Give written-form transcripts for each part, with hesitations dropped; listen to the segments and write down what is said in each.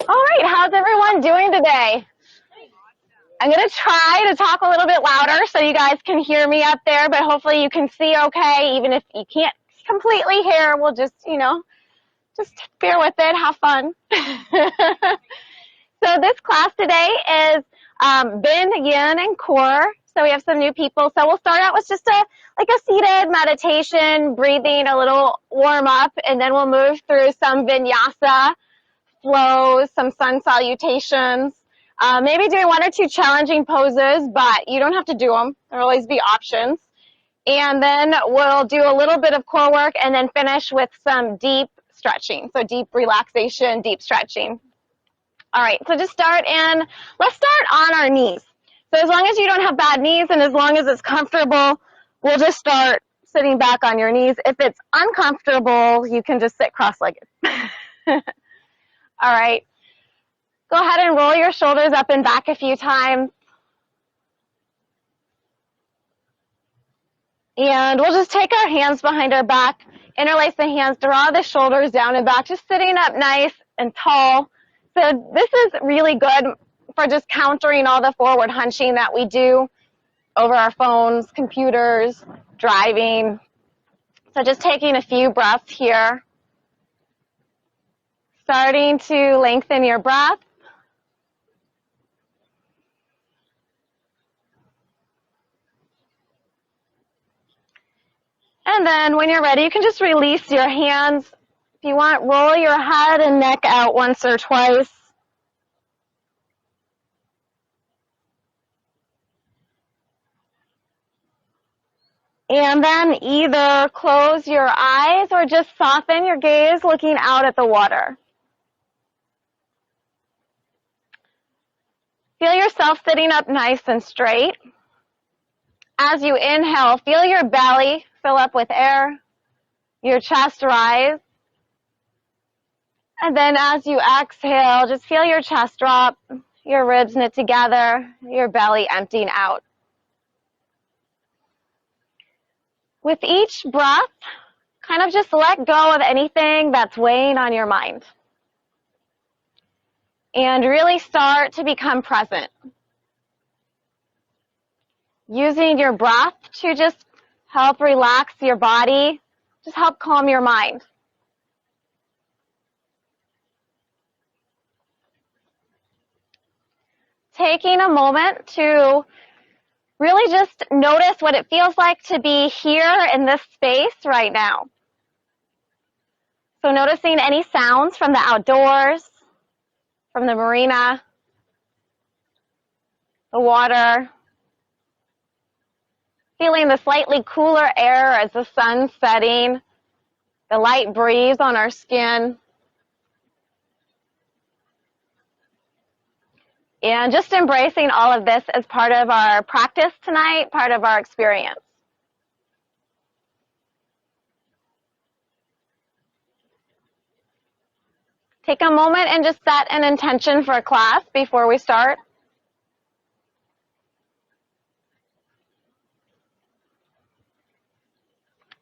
All right, how's everyone doing today? I'm going to try to talk a little bit louder so you guys can hear me up there, but hopefully you can see okay. Even if you can't completely hear, we'll just, just bear with it, have fun. So this class today is Bin, Yin, and Core. So we have some new people. So we'll start out with just a seated meditation, breathing, a little warm up, and then we'll move through some Vinyasa flows, some sun salutations, maybe doing one or two challenging poses, but you don't have to do them. There will always be options. And then we'll do a little bit of core work and then finish with some deep stretching. So deep relaxation, deep stretching. All right, so let's start on our knees. So as long as you don't have bad knees and as long as it's comfortable, we'll just start sitting back on your knees. If it's uncomfortable, you can just sit cross-legged. All right, go ahead and roll your shoulders up and back a few times. And we'll just take our hands behind our back, interlace the hands, draw the shoulders down and back, just sitting up nice and tall. So this is really good for just countering all the forward hunching that we do over our phones, computers, driving. So just taking a few breaths here. Starting to lengthen your breath. And then when you're ready, you can just release your hands. If you want, roll your head and neck out once or twice. And then either close your eyes or just soften your gaze looking out at the water. Feel yourself sitting up nice and straight. As you inhale, feel your belly fill up with air, your chest rise. And then as you exhale, just feel your chest drop, your ribs knit together, your belly emptying out. With each breath, kind of just let go of anything that's weighing on your mind. And really start to become present. Using your breath to just help relax your body, just help calm your mind. Taking a moment to really just notice what it feels like to be here in this space right now. So noticing any sounds from the outdoors, from the marina, the water, feeling the slightly cooler air as the sun's setting, the light breeze on our skin, and just embracing all of this as part of our practice tonight, part of our experience. Take a moment and just set an intention for class before we start.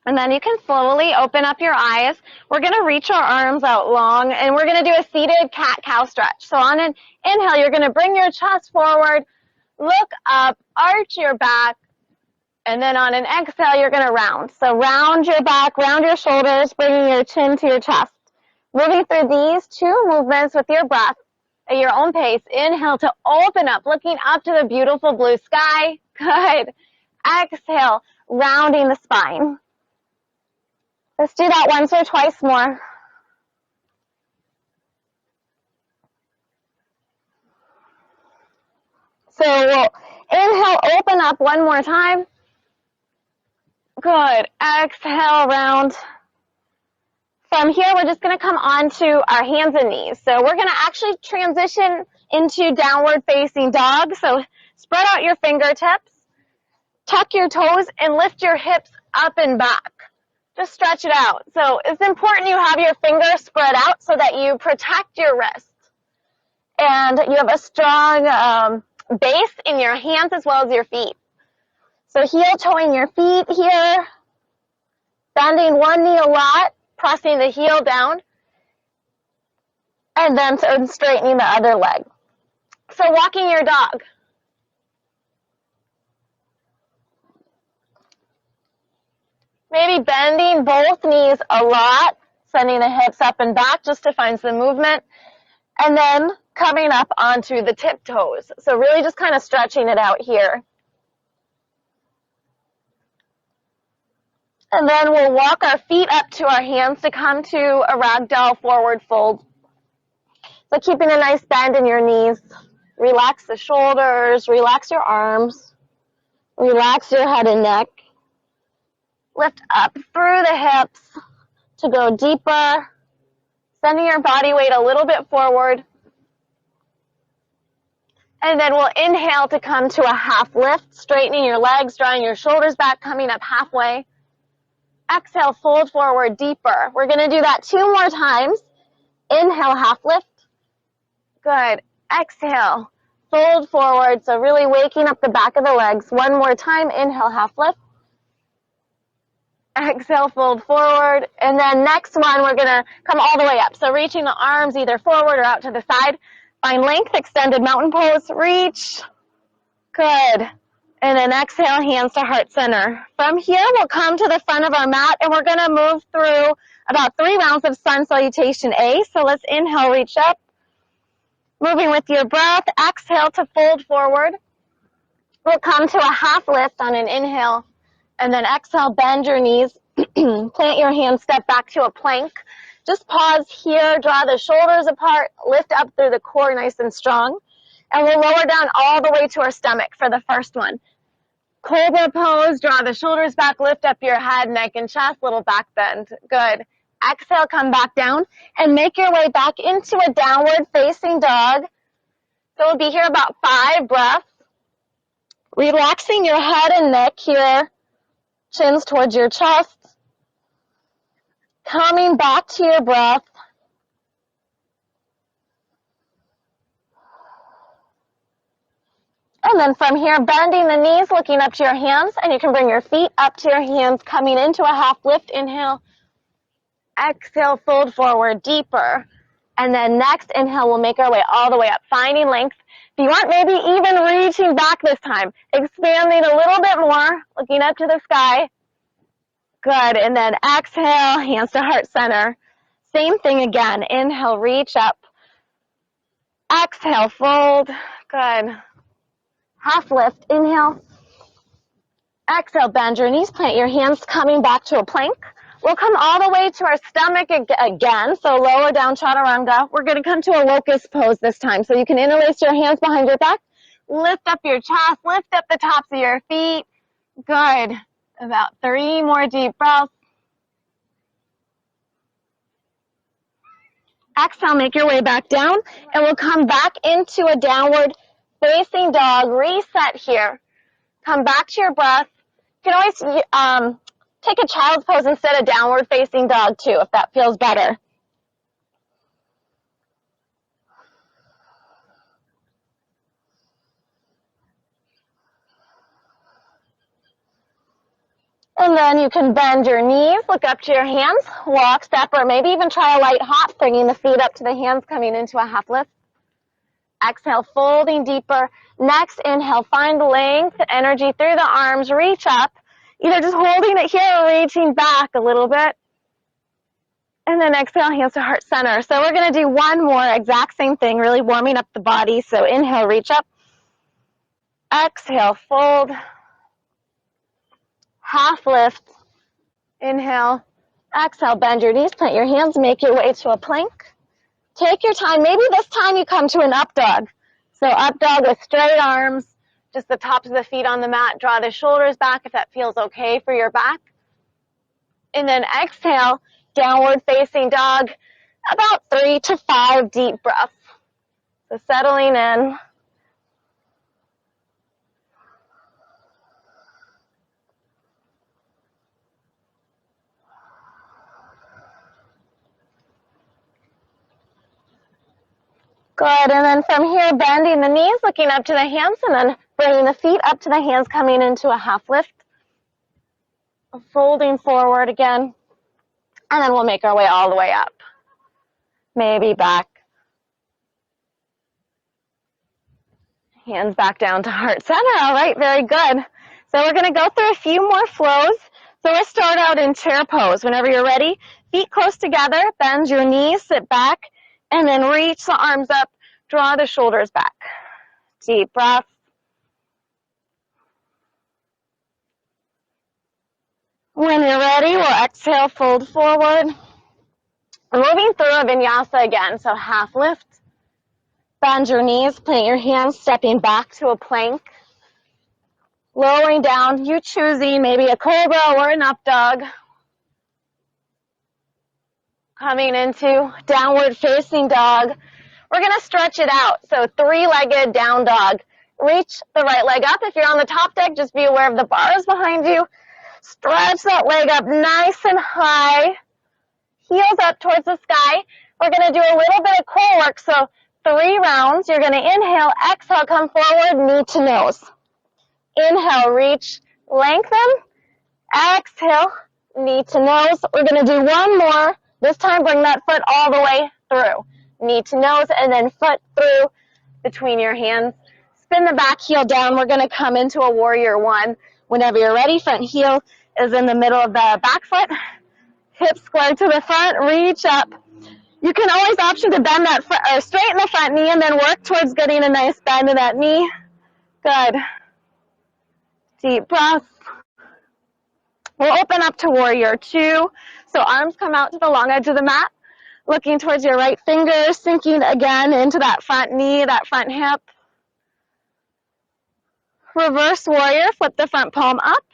And then you can slowly open up your eyes. We're going to reach our arms out long, and we're going to do a seated cat-cow stretch. So on an inhale, you're going to bring your chest forward, look up, arch your back, and then on an exhale, you're going to round. So round your back, round your shoulders, bringing your chin to your chest. Moving through these two movements with your breath at your own pace. Inhale to open up, looking up to the beautiful blue sky. Good. Exhale, rounding the spine. Let's do that once or twice more. So we'll inhale, open up one more time. Good. Exhale, round. From here, we're just going to come onto our hands and knees. So we're going to actually transition into downward facing dog. So spread out your fingertips, tuck your toes, and lift your hips up and back. Just stretch it out. So it's important you have your fingers spread out so that you protect your wrists. And you have a strong base in your hands as well as your feet. So heel-toeing your feet here, bending one knee a lot, pressing the heel down. And then straightening the other leg. So walking your dog. Maybe bending both knees a lot, sending the hips up and back just to find some movement. And then coming up onto the tiptoes. So really just kind of stretching it out here. And then we'll walk our feet up to our hands to come to a ragdoll forward fold. So keeping a nice bend in your knees. Relax the shoulders, relax your arms, relax your head and neck. Lift up through the hips to go deeper, sending your body weight a little bit forward. And then we'll inhale to come to a half lift, straightening your legs, drawing your shoulders back, coming up halfway. Exhale, fold forward deeper. We're going to do that 2 more times. Inhale, half lift. Good. Exhale, fold forward. So really waking up the back of the legs. 1 more time. Inhale, half lift. Exhale, fold forward. And then next one, we're going to come all the way up. So reaching the arms either forward or out to the side. Find length, extended mountain pose. Reach. Good. And then exhale, hands to heart center. From here, we'll come to the front of our mat, and we're going to move through about 3 rounds of sun salutation A. So let's inhale, reach up. Moving with your breath, exhale to fold forward. We'll come to a half lift on an inhale, and then exhale, bend your knees. Plant your hands, step back to a plank. Just pause here, draw the shoulders apart, lift up through the core nice and strong. And we'll lower down all the way to our stomach for the first one. Cobra pose, draw the shoulders back, lift up your head, neck, and chest, little back bend. Good. Exhale, come back down, and make your way back into a downward facing dog. So we'll be here about 5 breaths. Relaxing your head and neck here, chins towards your chest. Coming back to your breath. And then from here, bending the knees, looking up to your hands, and you can bring your feet up to your hands, coming into a half lift, inhale. Exhale, fold forward deeper. And then next inhale, we'll make our way all the way up, finding length. If you want, maybe even reaching back this time, expanding a little bit more, looking up to the sky. Good, and then exhale, hands to heart center. Same thing again, inhale, reach up. Exhale, fold, good. Half lift, inhale. Exhale, bend your knees, plant your hands, coming back to a plank. We'll come all the way to our stomach again, so lower down chaturanga. We're going to come to a locust pose this time, so you can interlace your hands behind your back. Lift up your chest, lift up the tops of your feet. Good. About 3 more deep breaths. Exhale, make your way back down, and we'll come back into a downward facing dog. Reset here. Come back to your breath. You can always take a child's pose instead of downward facing dog too, if that feels better. And then you can bend your knees, look up to your hands, walk, step, or maybe even try a light hop, bringing the feet up to the hands, coming into a half lift. Exhale, folding deeper. Next, inhale, find length, energy through the arms, reach up, either just holding it here or reaching back a little bit. And then exhale, hands to heart center. So we're going to do 1 more, exact same thing, really warming up the body. So inhale, reach up. Exhale, fold. Half lift. Inhale. Exhale, bend your knees, plant your hands, make your way to a plank. Take your time. Maybe this time you come to an up dog. So up dog with straight arms, just the tops of the feet on the mat. Draw the shoulders back if that feels okay for your back. And then exhale, downward facing dog, about 3 to 5 deep breaths. So settling in. Good, and then from here, bending the knees, looking up to the hands, and then bringing the feet up to the hands, coming into a half lift. Folding forward again, and then we'll make our way all the way up. Maybe back. Hands back down to heart center. All right, very good. So we're going to go through a few more flows. So let's start out in chair pose. Whenever you're ready, feet close together, bend your knees, sit back, and then reach the arms up, draw the shoulders back. Deep breath. When you're ready, we'll exhale, fold forward. We're moving through a vinyasa again, so half lift. Bend your knees, plant your hands, stepping back to a plank. Lowering down, you choosing maybe a cobra or an up dog. Coming into downward facing dog. We're going to stretch it out. So three-legged down dog. Reach the right leg up. If you're on the top deck, just be aware of the bars behind you. Stretch that leg up nice and high. Heels up towards the sky. We're going to do a little bit of core work. So 3 rounds. You're going to inhale, exhale, come forward, knee to nose. Inhale, reach, lengthen. Exhale, knee to nose. We're going to do one more. This time, bring that foot all the way through. Knee to nose, and then foot through between your hands. Spin the back heel down. We're going to come into a warrior one. Whenever you're ready, front heel is in the middle of the back foot. Hips square to the front. Reach up. You can always option to bend that foot, or straighten the front knee and then work towards getting a nice bend in that knee. Good. Deep breath. We'll open up to warrior two. So arms come out to the long edge of the mat, looking towards your right finger, sinking again into that front knee, that front hip. Reverse warrior, flip the front palm up,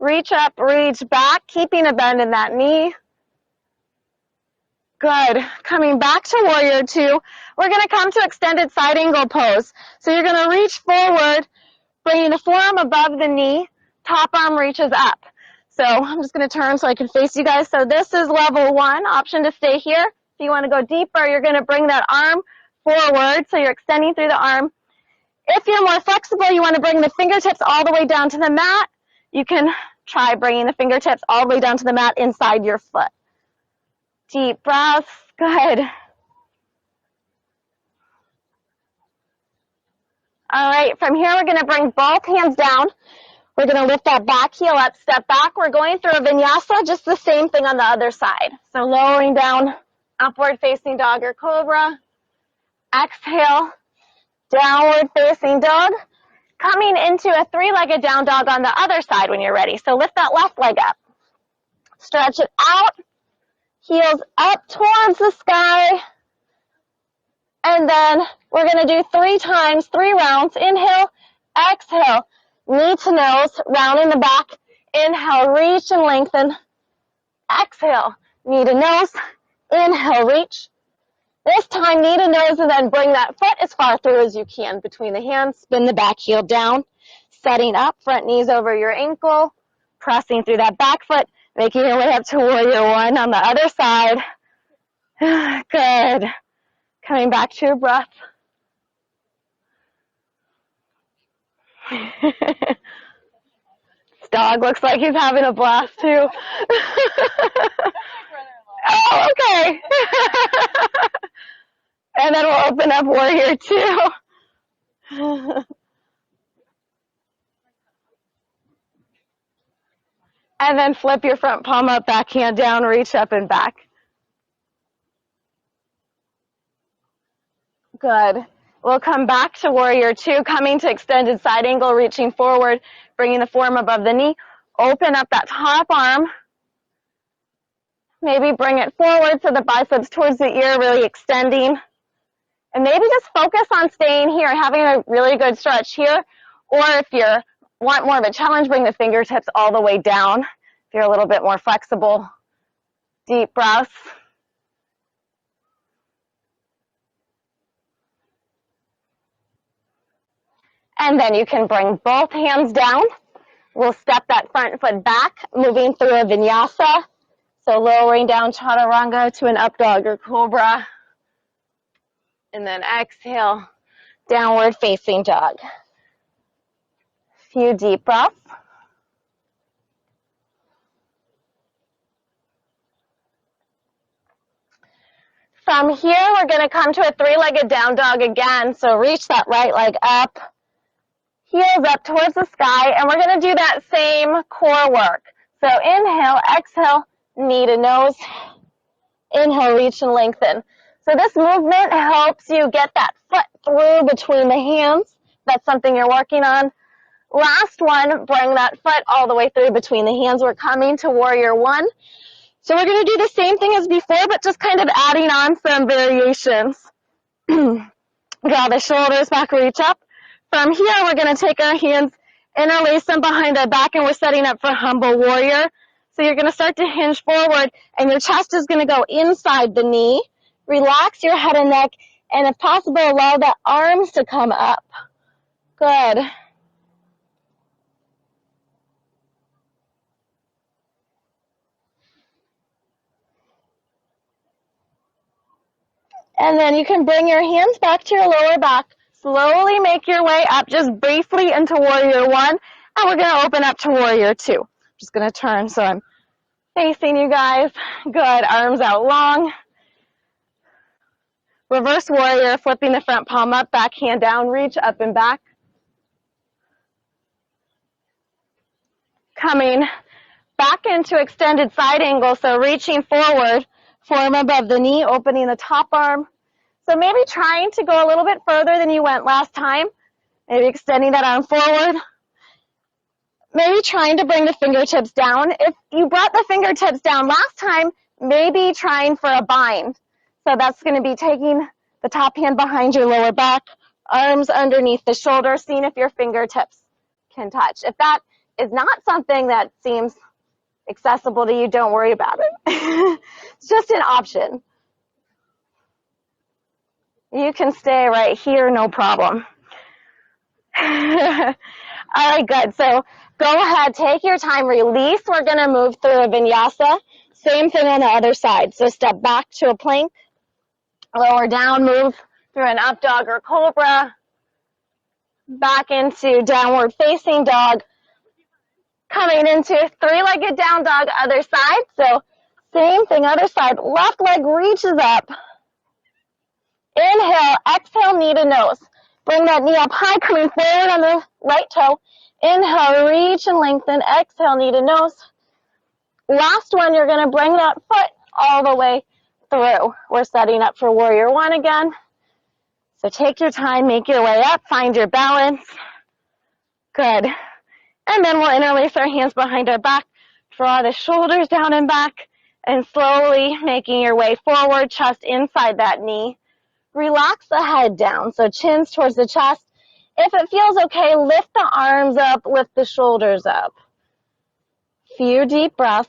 reach up, reach back, keeping a bend in that knee. Good. Coming back to warrior two, we're going to come to extended side angle pose. So you're going to reach forward, bringing the forearm above the knee, top arm reaches up. So I'm just going to turn so I can face you guys. So this is level 1, option to stay here. If you want to go deeper, you're going to bring that arm forward, so you're extending through the arm. If you're more flexible, you want to bring the fingertips all the way down to the mat. You can try bringing the fingertips all the way down to the mat inside your foot. Deep breaths. Good. All right, from here we're going to bring both hands down. We're going to lift that back heel up, step back. We're going through a vinyasa, just the same thing on the other side. So lowering down, upward facing dog or cobra. Exhale, downward facing dog. Coming into a 3-legged down dog on the other side when you're ready. So lift that left leg up. Stretch it out, heels up towards the sky. And then we're going to do 3 times, 3 rounds. Inhale, exhale, knee to nose, round in the back. Inhale, reach and lengthen. Exhale, knee to nose. Inhale, reach. This time, knee to nose, and then bring that foot as far through as you can between the hands. Spin the back heel down. Setting up, front knees over your ankle. Pressing through that back foot. Making your way up to warrior one on the other side. Good. Coming back to your breath. This dog looks like he's having a blast too. Oh, okay. And then we'll open up warrior two. And then flip your front palm up, back hand down, reach up and back. Good. We'll come back to warrior two, coming to extended side angle, reaching forward, bringing the forearm above the knee. Open up that top arm. Maybe bring it forward so the biceps towards the ear, really extending. And maybe just focus on staying here, having a really good stretch here. Or if you want more of a challenge, bring the fingertips all the way down. If you're a little bit more flexible, deep breaths. And then you can bring both hands down. We'll step that front foot back, moving through a vinyasa. So lowering down chaturanga to an up dog or cobra. And then exhale, downward facing dog. Few deep breaths. From here, we're going to come to a 3-legged down dog again. So reach that right leg up, heels up towards the sky, and we're going to do that same core work. So inhale, exhale, knee to nose. Inhale, reach and lengthen. So this movement helps you get that foot through between the hands. That's something you're working on. Last one, bring that foot all the way through between the hands. We're coming to warrior one. So we're going to do the same thing as before, but just kind of adding on some variations. Draw the shoulders back, reach up. From here, we're going to take our hands, interlace them behind our back, and we're setting up for humble warrior. So you're going to start to hinge forward, and your chest is going to go inside the knee. Relax your head and neck, and if possible, allow the arms to come up. Good. And then you can bring your hands back to your lower back. Slowly make your way up just briefly into warrior one, and we're going to open up to warrior two. Just going to turn so I'm facing you guys. Good. Arms out long. Reverse warrior, flipping the front palm up, back hand down, reach up and back. Coming back into extended side angle, so reaching forward, form above the knee, opening the top arm. So maybe trying to go a little bit further than you went last time. Maybe extending that arm forward. Maybe trying to bring the fingertips down. If you brought the fingertips down last time, maybe trying for a bind. So that's going to be taking the top hand behind your lower back, arms underneath the shoulder, seeing if your fingertips can touch. If that is not something that seems accessible to you, don't worry about it. It's just an option. You can stay right here, no problem. All right, good. So go ahead, take your time, release. We're going to move through a vinyasa. Same thing on the other side. So step back to a plank, lower down, move through an up dog or cobra, back into downward facing dog, coming into three-legged down dog, other side. So same thing, other side. Left leg reaches up. Inhale, exhale, knee to nose. Bring that knee up high, coming forward on the right toe. Inhale, reach and lengthen. Exhale, knee to nose. Last one, you're going to bring that foot all the way through. We're setting up for warrior one again. So take your time, make your way up, find your balance. Good. And then we'll interlace our hands behind our back, draw the shoulders down and back, and slowly making your way forward, chest inside that knee. Relax the head down, so chins towards the chest. If it feels okay, lift the arms up, lift the shoulders up. Few deep breaths.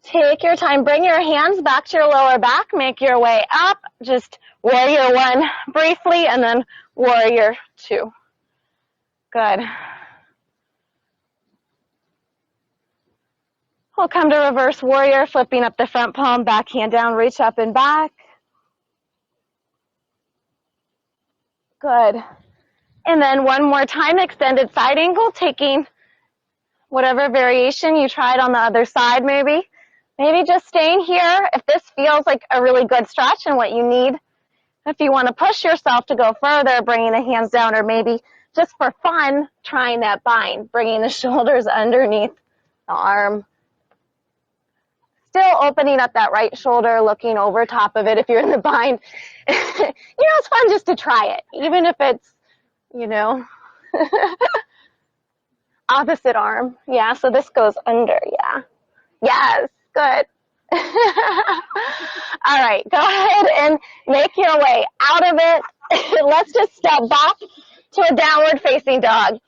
Take your time. Bring your hands back to your lower back. Make your way up. Just warrior one briefly, and then warrior two. Good. We'll come to reverse warrior, flipping up the front palm, back hand down, reach up and back. Good. And then one more time, extended side angle, taking whatever variation you tried on the other side maybe. Maybe just staying here if this feels like a really good stretch and what you need. If you want to push yourself to go further, bringing the hands down, or maybe just for fun, trying that bind, bringing the shoulders underneath the arm. Still opening up that right shoulder, looking over top of it if you're in the bind. It's fun just to try it, even if it's, opposite arm. Yeah, so this goes under, yeah. Yes, good. All right, go ahead and make your way out of it. Let's just step back to a downward facing dog.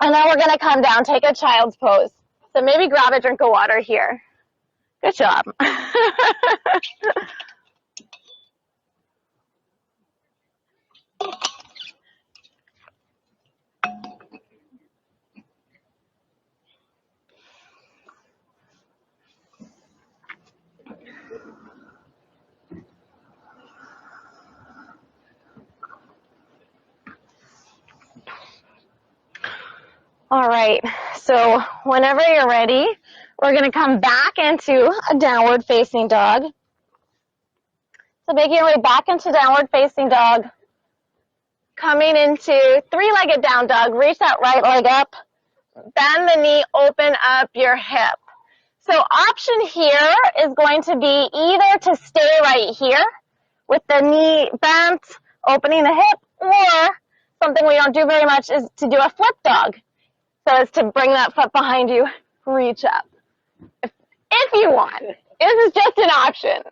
And then we're going to come down, take a child's pose. So maybe grab a drink of water here. Good job. All right, so whenever you're ready, We're going to come back into a downward facing dog. So making your way back into downward facing dog. Coming into three-legged down dog. Reach that right leg up. Bend the knee, open up your hip. So option here is going to be either to stay right here with the knee bent, opening the hip, or something we don't do very much is to do a flip dog. So it's to bring that foot behind you, reach up. If you want. This is just an option.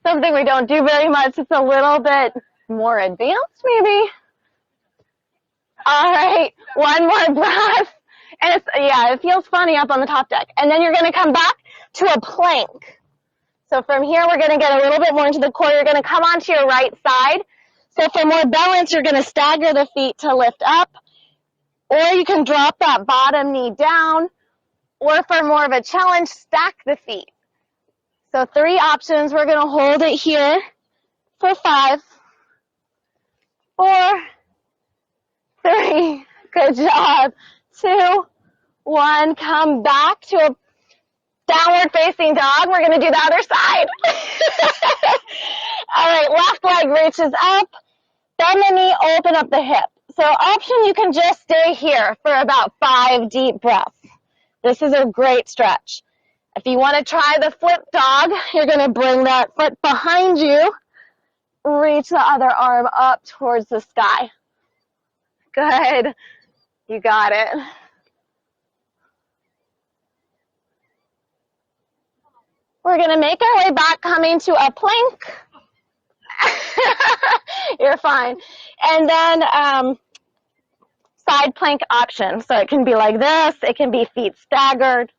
Something we don't do very much. It's a little bit more advanced, maybe. All right, one more breath. And it's, yeah, it feels funny up on the top deck. And then you're going to come back to a plank. So from here, we're going to get a little bit more into the core. You're going to come onto your right side. So for more balance, you're going to stagger the feet to lift up. Or you can drop that bottom knee down. Or for more of a challenge, stack the feet. So 3 options. We're going to hold it here for 5, 4, 3. Good job. 2, 1. Come back to a downward facing dog. We're going to do the other side. All right, left leg reaches up. Bend the knee, open up the hip. So option, you can just stay here for about 5 deep breaths. This is a great stretch. If you want to try the flip dog, you're going to bring that foot behind you. Reach the other arm up towards the sky. Good. You got it. We're going to make our way back, coming to a plank. You're fine. And then side plank option. So it can be like this. It can be feet staggered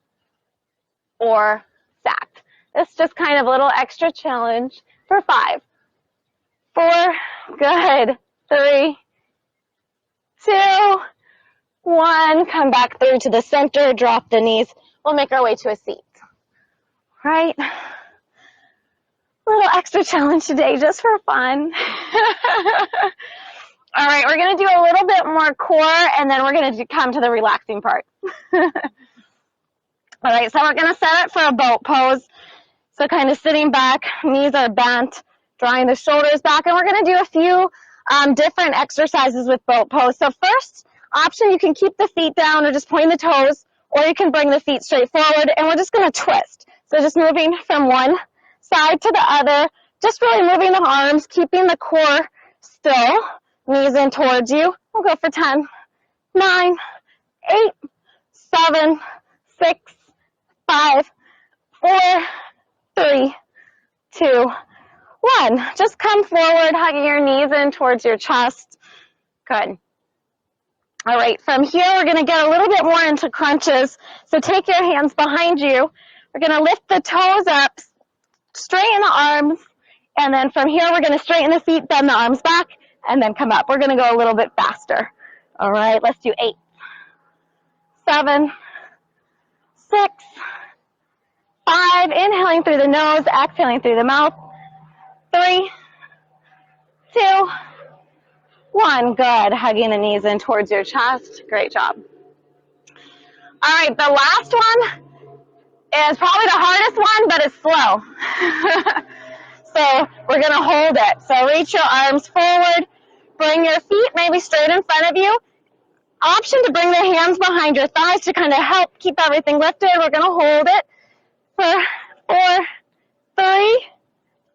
or stacked. It's just kind of a little extra challenge for 5, 4, good, 3, 2, 1. Come back through to the center, drop the knees. We'll make our way to a seat. Right? Little extra challenge today just for fun. All right, we're going to do a little bit more core, and then we're going to come to the relaxing part. All right, so we're going to set it for a boat pose. So kind of sitting back, knees are bent, drawing the shoulders back, and we're going to do a few different exercises with boat pose. So first option, you can keep the feet down or just point the toes, or you can bring the feet straight forward, and we're just going to twist. So just moving from one side to the other, just really moving the arms, keeping the core still, knees in towards you. We'll go for 10, 9, 8, 7, 6, 5, 4, 3, 2, 1. Just come forward, hugging your knees in towards your chest. Good. All right, from here, we're going to get a little bit more into crunches. So take your hands behind you. We're going to lift the toes up, straighten the arms, and then from here, we're going to straighten the feet, bend the arms back, and then come up. We're going to go a little bit faster. All right, let's do 8, 7, 6, 5. Inhaling through the nose, exhaling through the mouth. 3, 2, 1. Good. Hugging the knees in towards your chest. Great job. All right, the last one is probably the hardest one, but it's slow. So we're going to hold it. So reach your arms forward. Bring your feet maybe straight in front of you. Option to bring the hands behind your thighs to kind of help keep everything lifted. We're going to hold it for 4, 3,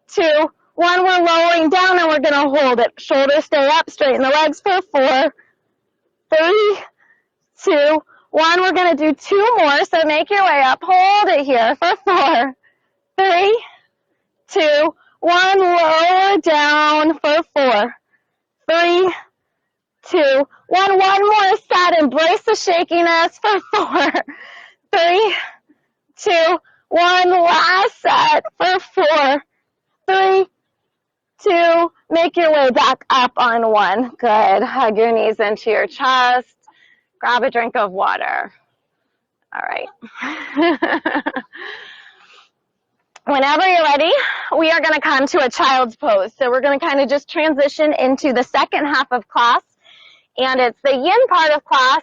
2, 1. We're lowering down and we're going to hold it. Shoulders stay up. Straighten the legs for 4, 3, 2, 1. We're going to do 2 more. So make your way up. Hold it here for 4, 3, 2, 1. Lower down for 4, 3, 2, 1. One more set. Embrace the shakiness for 4, 3, 2, 1. Last set for 4, 3, 2. Make your way back up on 1. Good. Hug your knees into your chest. Grab a drink of water. All right. Whenever you're ready, we are going to come to a child's pose. So we're going to kind of just transition into the second half of class. And it's the yin part of class.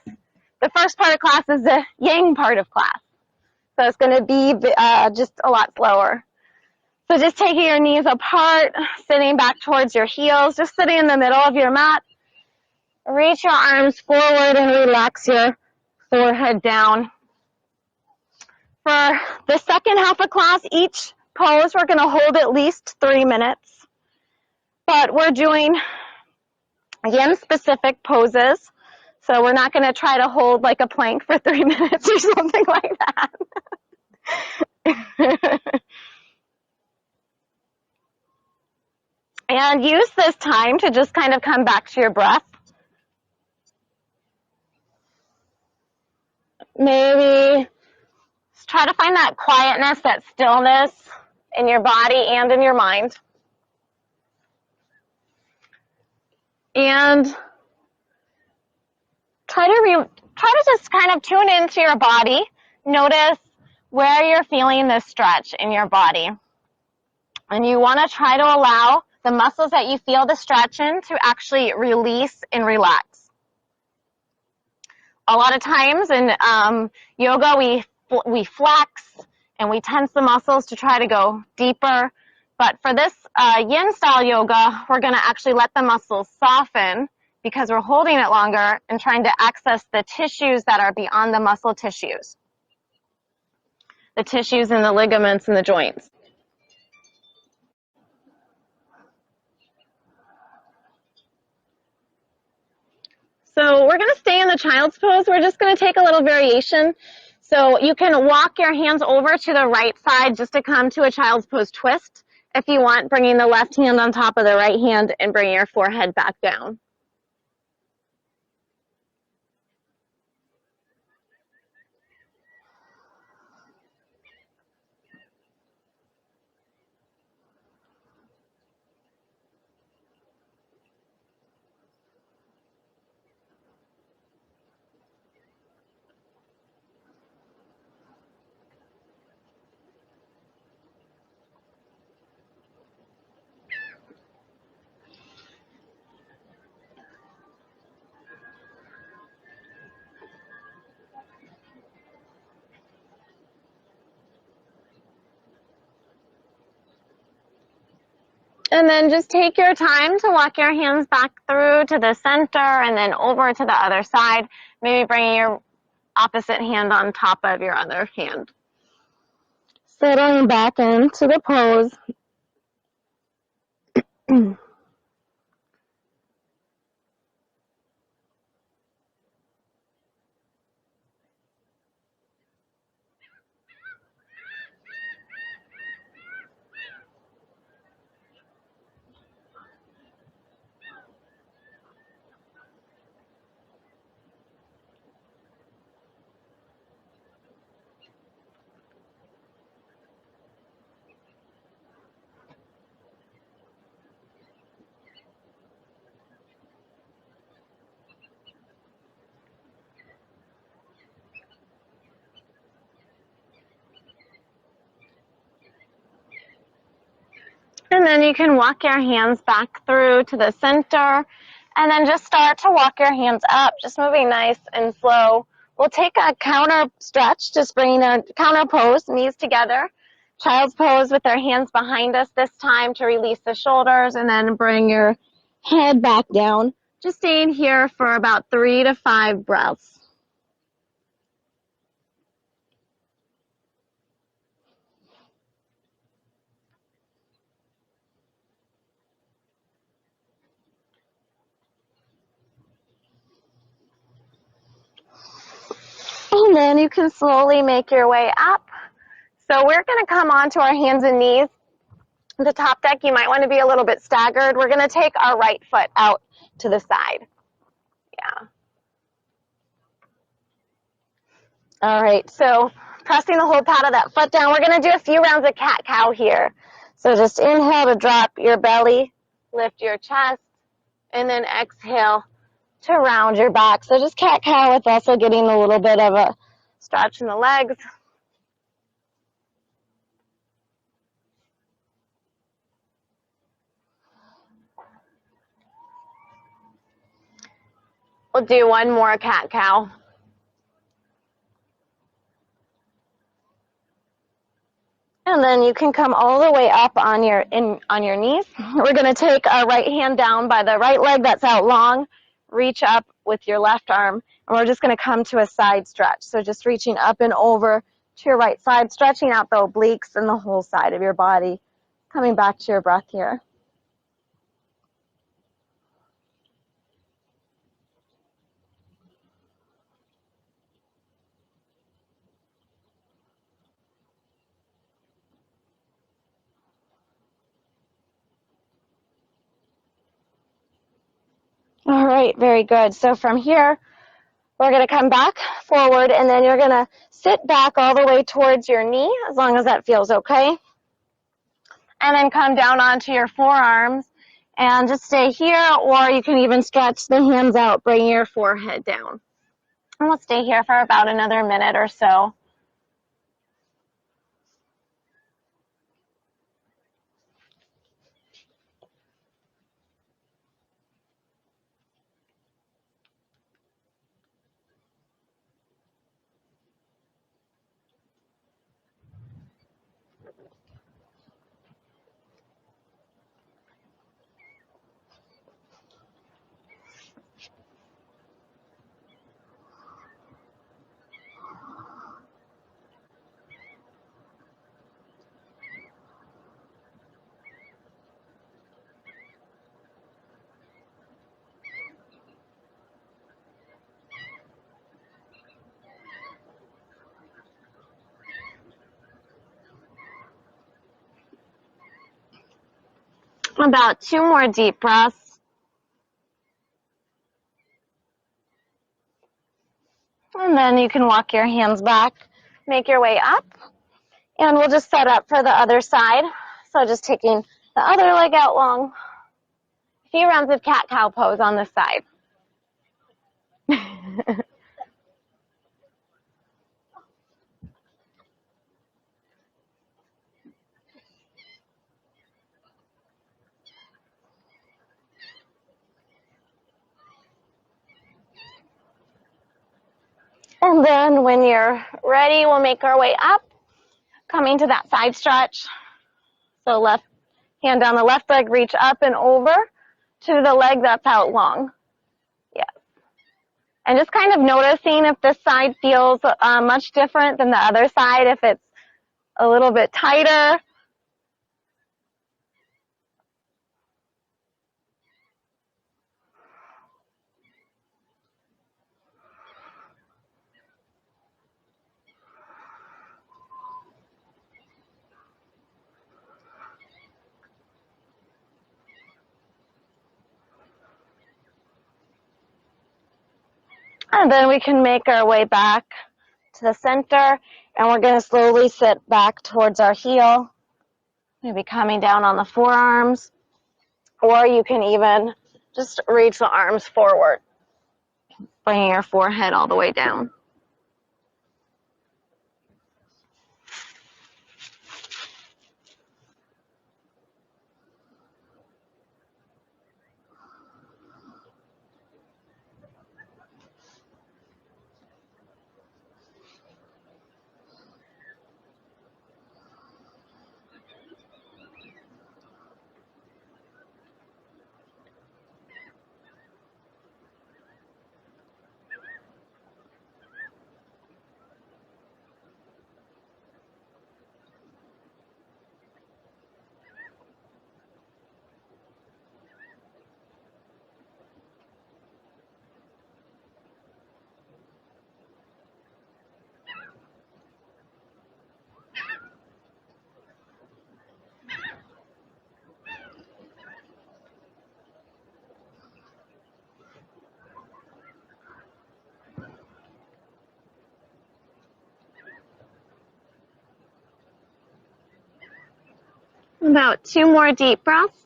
The first part of class is the yang part of class. So it's going to be just a lot slower. So just taking your knees apart, sitting back towards your heels, just sitting in the middle of your mat. Reach your arms forward and relax your forehead down. For the second half of class, each pose we're going to hold at least 3 minutes. But we're doing yin-specific poses. So we're not going to try to hold like a plank for 3 minutes or something like that. And use this time to just kind of come back to your breath. Maybe try to find that quietness, that stillness in your body and in your mind. And try to just kind of tune into your body. Notice where you're feeling this stretch in your body. And you want to try to allow the muscles that you feel the stretch in to actually release and relax. A lot of times in yoga, we flex and we tense the muscles to try to go deeper. But for this yin style yoga, we're going to actually let the muscles soften because we're holding it longer and trying to access the tissues that are beyond the muscle tissues. The tissues and the ligaments and the joints. So we're going to stay in the child's pose. We're just going to take a little variation. So you can walk your hands over to the right side just to come to a child's pose twist. If you want, bringing the left hand on top of the right hand and bring your forehead back down. And then just take your time to walk your hands back through to the center and then over to the other side. Maybe bringing your opposite hand on top of your other hand. Settling back into the pose. And then you can walk your hands back through to the center and then just start to walk your hands up, just moving nice and slow. We'll take a counter stretch, just bringing a counter pose, knees together. Child's pose with our hands behind us this time to release the shoulders and then bring your head back down. Just staying here for about 3 to 5 breaths. And then you can slowly make your way up. So we're going to come onto our hands and knees. The top deck, you might want to be a little bit staggered. We're going to take our right foot out to the side. Yeah. All right, so pressing the whole pad of that foot down, we're going to do a few rounds of cat-cow here. So just inhale to drop your belly, lift your chest, and then exhale to round your back. So just cat-cow with also getting a little bit of a stretch in the legs. We'll do one more cat-cow. And then you can come all the way up on your knees. We're going to take our right hand down by the right leg that's out long, reach up with your left arm, and we're just going to come to a side stretch. So just reaching up and over to your right side, stretching out the obliques and the whole side of your body. Coming back to your breath here. All right, very good. So from here, we're going to come back forward, and then you're going to sit back all the way towards your knee, as long as that feels okay. And then come down onto your forearms and just stay here, or you can even stretch the hands out, bring your forehead down. And we'll stay here for about another minute or so. About 2 more deep breaths. And then you can walk your hands back, make your way up, and we'll just set up for the other side. So just taking the other leg out long. A few rounds of cat-cow pose on this side. And then when you're ready, we'll make our way up, coming to that side stretch. So left hand down the left leg, reach up and over to the leg that's out long. Yes. And just kind of noticing if this side feels much different than the other side, if it's a little bit tighter. And then we can make our way back to the center, and we're going to slowly sit back towards our heel, maybe coming down on the forearms, or you can even just reach the arms forward, bringing your forehead all the way down. About 2 more deep breaths.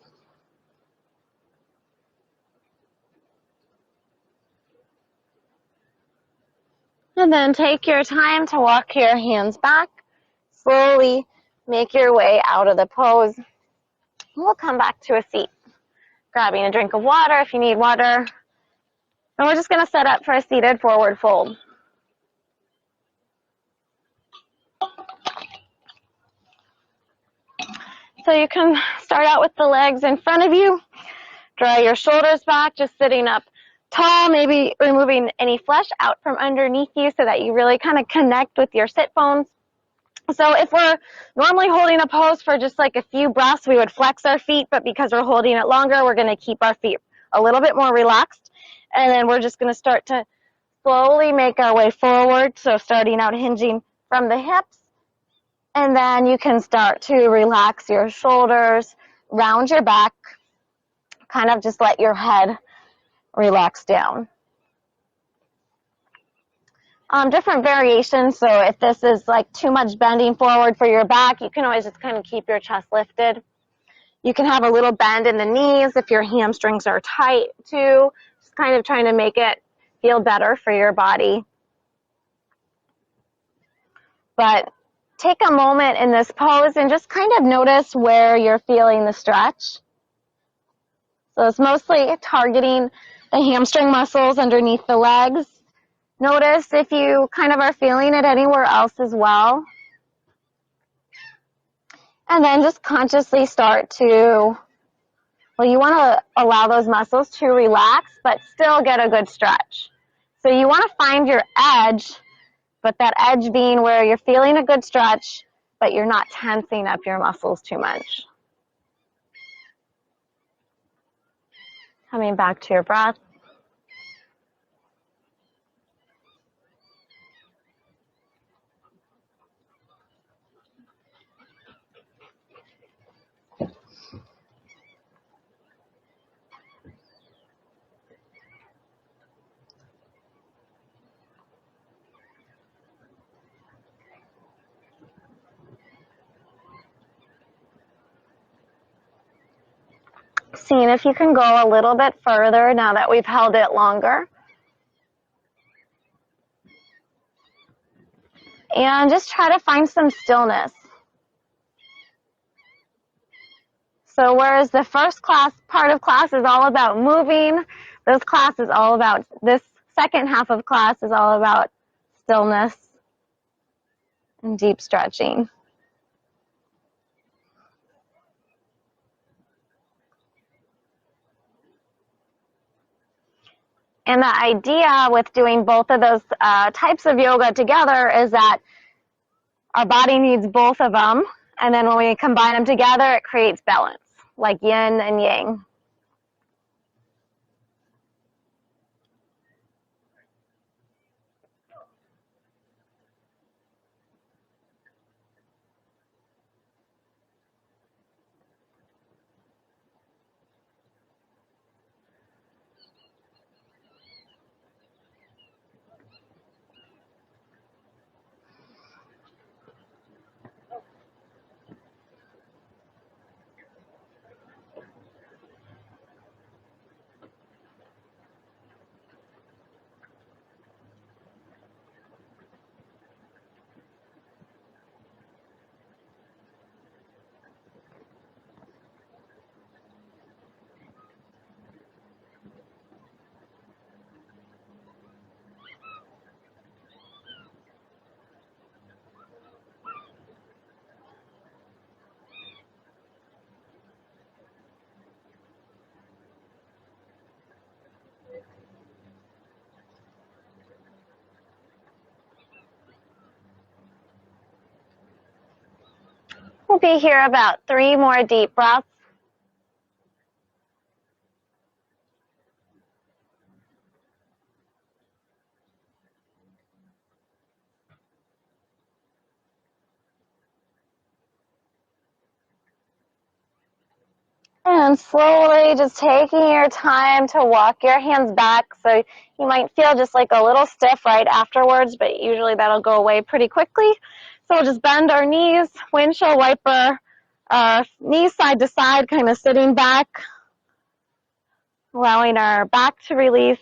And then take your time to walk your hands back. Slowly make your way out of the pose. We'll come back to a seat, grabbing a drink of water if you need water. And we're just going to set up for a seated forward fold. So you can start out with the legs in front of you. Draw your shoulders back, just sitting up tall, maybe removing any flesh out from underneath you so that you really kind of connect with your sit bones. So if we're normally holding a pose for just like a few breaths, we would flex our feet, but because we're holding it longer, we're going to keep our feet a little bit more relaxed. And then we're just going to start to slowly make our way forward. So starting out hinging from the hips, and then you can start to relax your shoulders, round your back, kind of just let your head relax down. Different variations, so if this is like too much bending forward for your back, you can always just kind of keep your chest lifted. You can have a little bend in the knees if your hamstrings are tight too, just kind of trying to make it feel better for your body. But take a moment in this pose and just kind of notice where you're feeling the stretch. So it's mostly targeting the hamstring muscles underneath the legs. Notice if you kind of are feeling it anywhere else as well. And then just consciously start to, well, you want to allow those muscles to relax, but still get a good stretch. So you want to find your edge, but that edge being where you're feeling a good stretch, but you're not tensing up your muscles too much. Coming back to your breath. Seeing if you can go a little bit further now that we've held it longer. And just try to find some stillness. So whereas the first part of class is all about moving, this second half of class is all about stillness and deep stretching. And the idea with doing both of those types of yoga together is that our body needs both of them. And then when we combine them together, it creates balance, like yin and yang. We'll be here about 3 more deep breaths. And slowly just taking your time to walk your hands back. So you might feel just like a little stiff right afterwards, but usually that'll go away pretty quickly. So we'll just bend our knees, windshield wiper, knees side to side, kind of sitting back, allowing our back to release.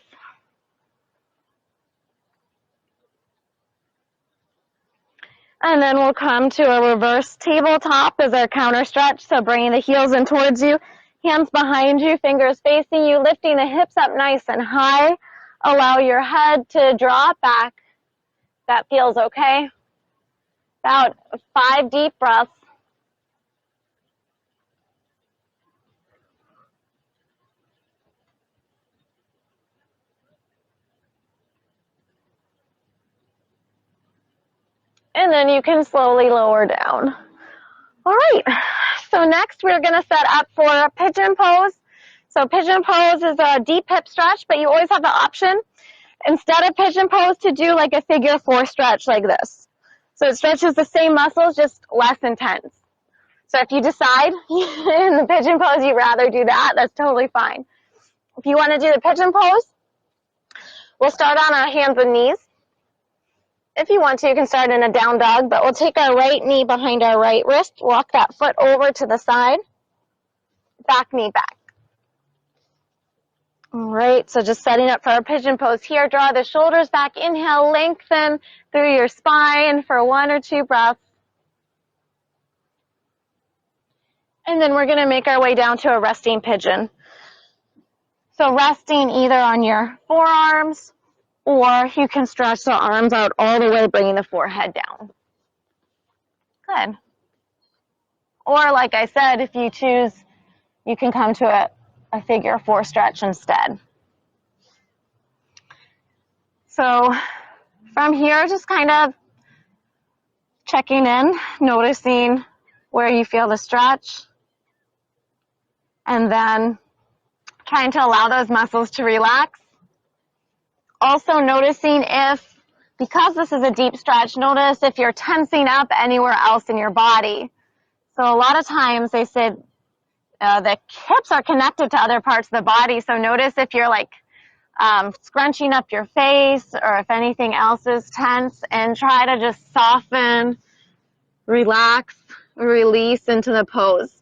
And then we'll come to a reverse tabletop as our counter stretch. So bringing the heels in towards you, hands behind you, fingers facing you, lifting the hips up nice and high. Allow your head to drop back. That feels okay. About 5 deep breaths. And then you can slowly lower down. All right, so next we're gonna set up for a pigeon pose. So pigeon pose is a deep hip stretch, but you always have the option, instead of pigeon pose, to do like a figure 4 stretch like this. So it stretches the same muscles, just less intense. So if you decide in the pigeon pose you'd rather do that, that's totally fine. If you wanna do the pigeon pose, we'll start on our hands and knees. If you want to, you can start in a down dog, but we'll take our right knee behind our right wrist, walk that foot over to the side, back knee back. All right, so just setting up for our pigeon pose here. Draw the shoulders back. Inhale, lengthen through your spine for 1 or 2 breaths. And then we're going to make our way down to a resting pigeon. So resting either on your forearms, or you can stretch the arms out all the way, bringing the forehead down. Good. Or like I said, if you choose, you can come to a figure 4 stretch instead. So from here, just kind of checking in, noticing where you feel the stretch, and then trying to allow those muscles to relax. Also noticing if, because this is a deep stretch, notice if you're tensing up anywhere else in your body. So a lot of times they say the hips are connected to other parts of the body, so notice if you're like scrunching up your face or if anything else is tense, and try to just soften, relax, release into the pose.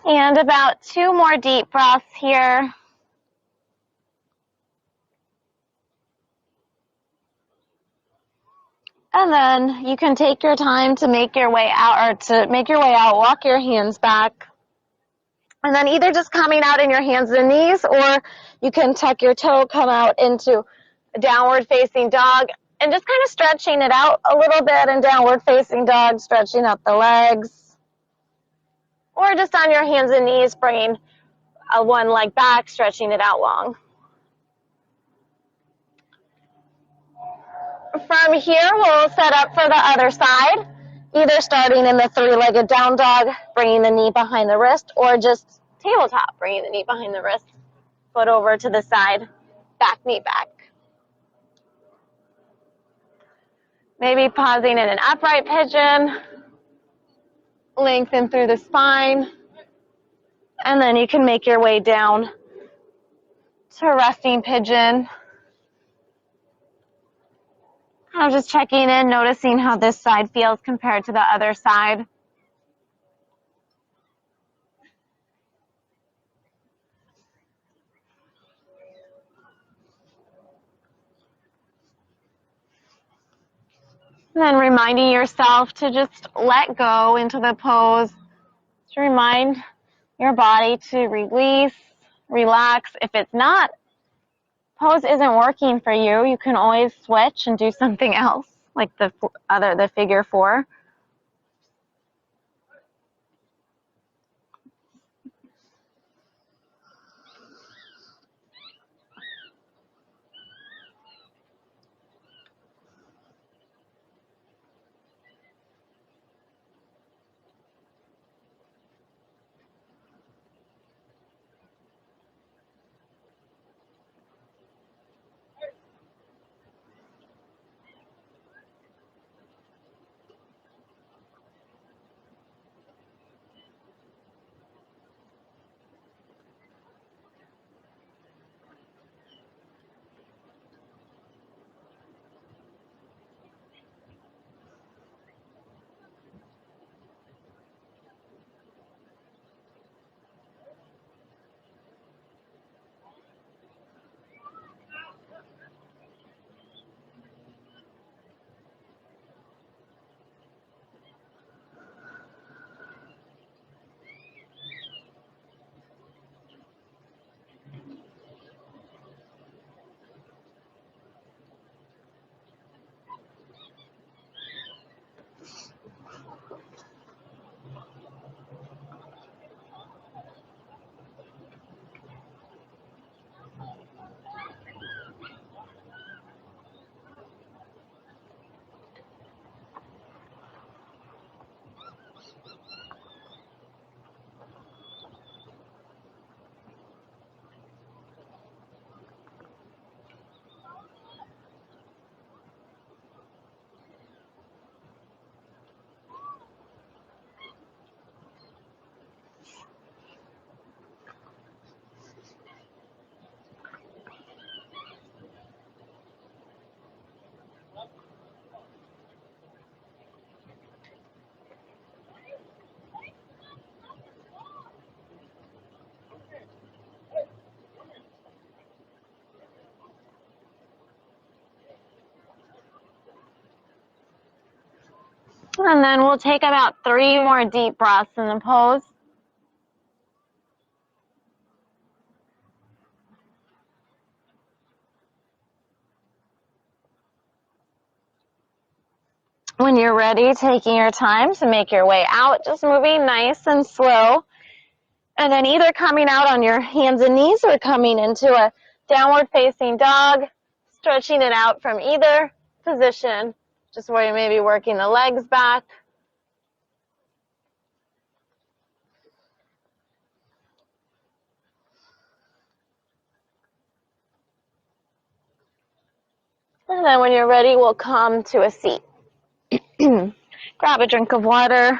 And about 2 more deep breaths here. And then you can take your time to make your way out, walk your hands back. And then either just coming out in your hands and knees, or you can tuck your toe, come out into a downward facing dog, and just kind of stretching it out a little bit in downward facing dog, stretching out the legs. Or just on your hands and knees, bringing one leg back, stretching it out long. From here, we'll set up for the other side, either starting in the 3-legged down dog, bringing the knee behind the wrist, or just tabletop, bringing the knee behind the wrist, foot over to the side, back knee back. Maybe pausing in an upright pigeon, lengthen through the spine, and then you can make your way down to resting pigeon. I'm just checking in, noticing how this side feels compared to the other side. And then reminding yourself to just let go into the pose, to remind your body to release, relax. If it's not, pose isn't working for you, you can always switch and do something else, like the figure 4. And then we'll take about 3 more deep breaths in the pose. When you're ready, taking your time to make your way out, just moving nice and slow. And then either coming out on your hands and knees or coming into a downward facing dog, stretching it out from either position, just where you may be working the legs back. And then when you're ready, we'll come to a seat. Grab a drink of water.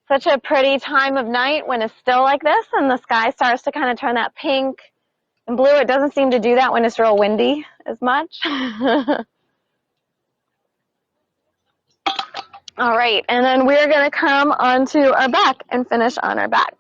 Such a pretty time of night when it's still like this and the sky starts to kind of turn that pink and blue. It doesn't seem to do that when it's real windy as much. All right, and then we're going to come onto our back and finish on our back.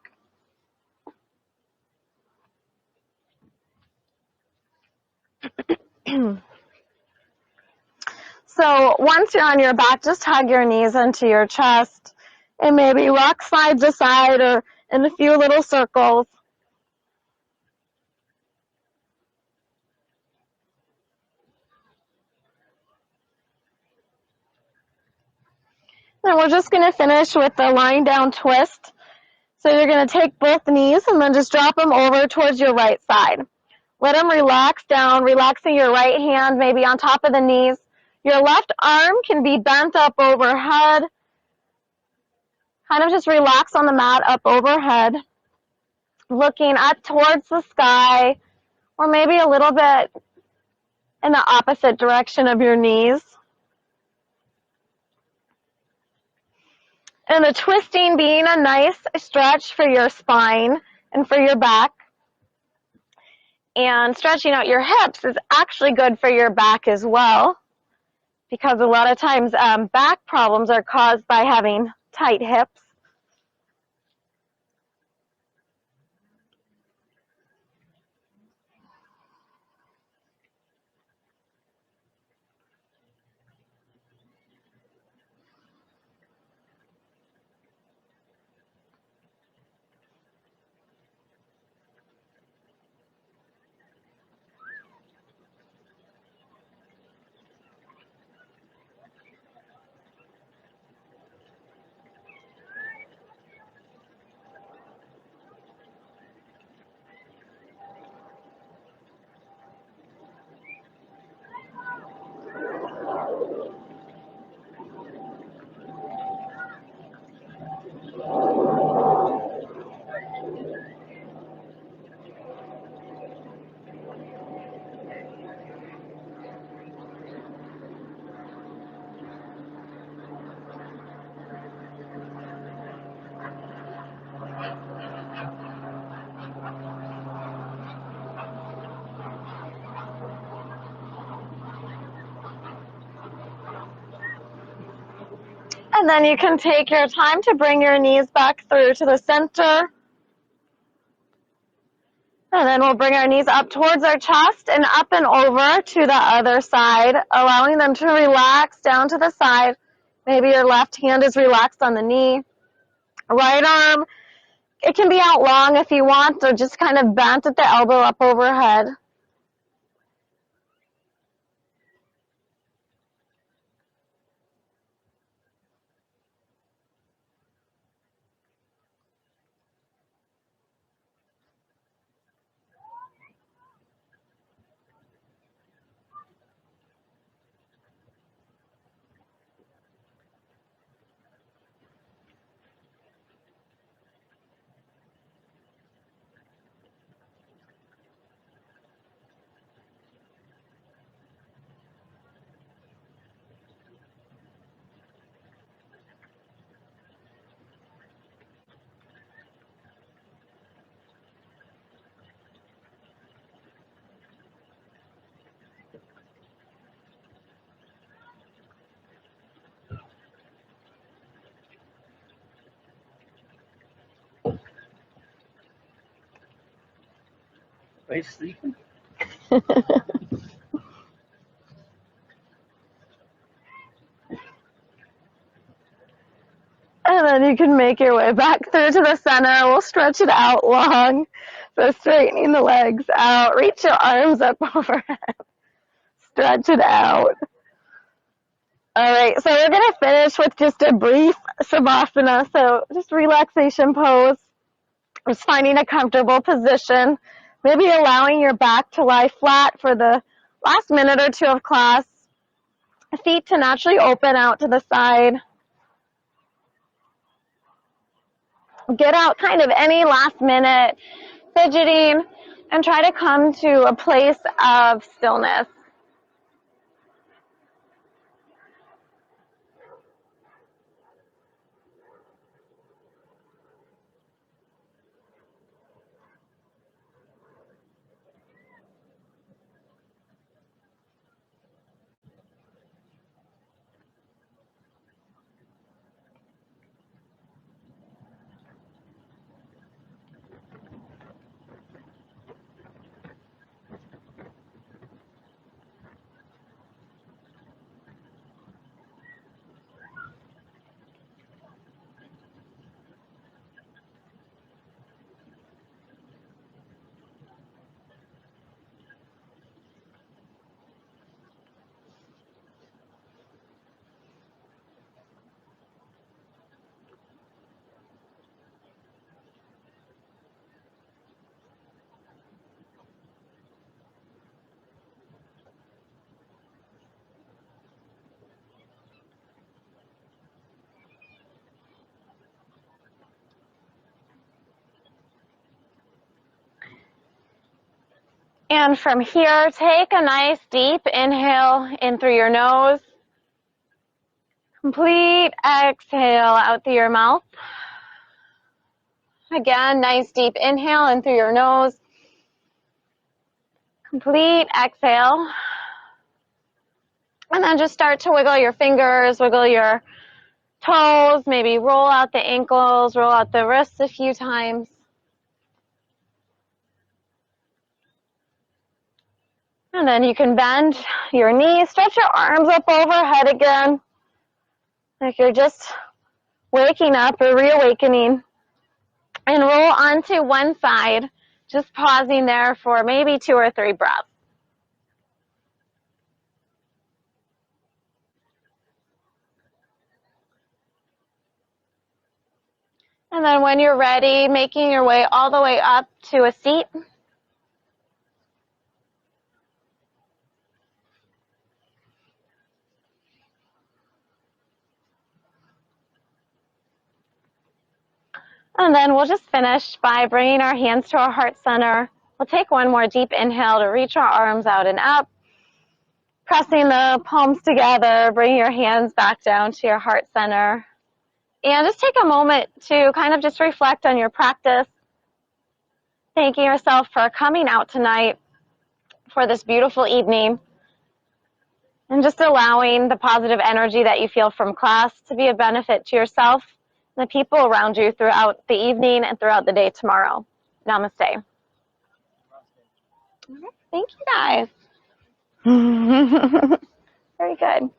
So once you're on your back, just hug your knees into your chest and maybe rock side to side or in a few little circles. Then we're just going to finish with the lying down twist. So you're going to take both knees and then just drop them over towards your right side. Let them relax down, relaxing your right hand maybe on top of the knees. Your left arm can be bent up overhead. Kind of just relax on the mat up overhead, looking up towards the sky, or maybe a little bit in the opposite direction of your knees. And the twisting being a nice stretch for your spine and for your back. And stretching out your hips is actually good for your back as well, because a lot of times back problems are caused by having tight hips. And then you can take your time to bring your knees back through to the center. And then we'll bring our knees up towards our chest and up and over to the other side, allowing them to relax down to the side. Maybe your left hand is relaxed on the knee. Right arm, it can be out long if you want, or just kind of bent at the elbow up overhead. Are you sleeping? And then you can make your way back through to the center. We'll stretch it out long. So straightening the legs out. Reach your arms up overhead. Stretch it out. All right, so we're going to finish with just a brief savasana. So just relaxation pose. Just finding a comfortable position. Maybe allowing your back to lie flat for the last minute or two of class. Feet to naturally open out to the side. Get out kind of any last minute fidgeting and try to come to a place of stillness. And from here, take a nice deep inhale in through your nose. Complete exhale out through your mouth. Again, nice deep inhale in through your nose. Complete exhale. And then just start to wiggle your fingers, wiggle your toes, maybe roll out the ankles, roll out the wrists a few times. And then you can bend your knees, stretch your arms up overhead again. Like you're just waking up or reawakening. And roll onto one side, just pausing there for maybe 2 or 3 breaths. And then when you're ready, making your way all the way up to a seat. And then we'll just finish by bringing our hands to our heart center. We'll take one more deep inhale to reach our arms out and up. Pressing the palms together, bring your hands back down to your heart center. And just take a moment to kind of just reflect on your practice. Thanking yourself for coming out tonight for this beautiful evening. And just allowing the positive energy that you feel from class to be a benefit to yourself and the people around you throughout the evening and throughout the day tomorrow. Namaste. Thank you guys. Very good.